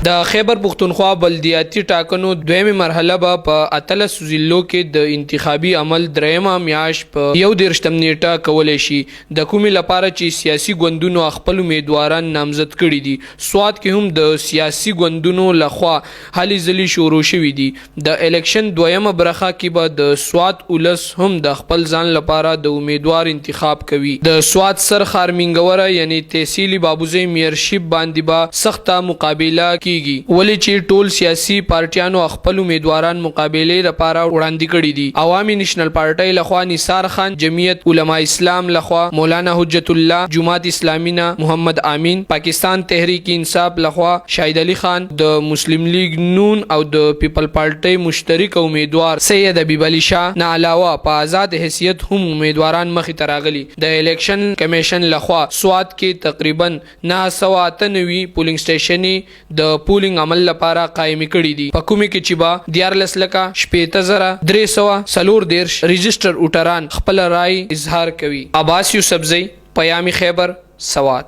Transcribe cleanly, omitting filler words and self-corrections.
د خیبر پختونخوا بلدیاتي ټاکنو دویمه مرحله به په 18 ضلعو کې د انتخابي عمل دریمه میاشت په 11 نیټه کولای شي د کومې لپاره چې سیاسي ګوندونو خپل امیدواران نامزد کړي دي. سواد کې هم د سیاسي ګوندونو لخوا هلي ځلي شروع شوې دي. د الیکشن دویمه برخه کې به د سواد ولس هم د خپل ځان لپاره د امیدوار انتخاب کوي. د سواد سر خارمنګوره یعنی تحصیلي بابوزی میرشپ باندې به سخته مقابله ولې چې ټول سیاسي پارټیانو خپل امیدواران مقابله لپاره وړاندې کړي دي. عوامي نېشنل پارټۍ لخوا نثار خان، جمعیت علماء اسلام لخوا مولانا حجت الله، جماعت اسلامی نه محمد امین، پاکستان تحریک انصاف لخوا شاهد علي خان، د مسلم لیگ نون او د پیپل پارټۍ مشترک امیدوار سید حبیب علي شاه نه علاوه په آزاد حیثیت هم امیدواران مخې ته راغلي. د الیکشن کمیشن لخوا سواد کې تقریبا 998 پولینګ سټیشنې د پولینګ عمل لپاره قائم کړي دي. په کومه کې چې با 14,314 رجسٹر ووټران خپل رائے اظهار کوي. عباس یوسفزئی، پیام خیبر، سوات.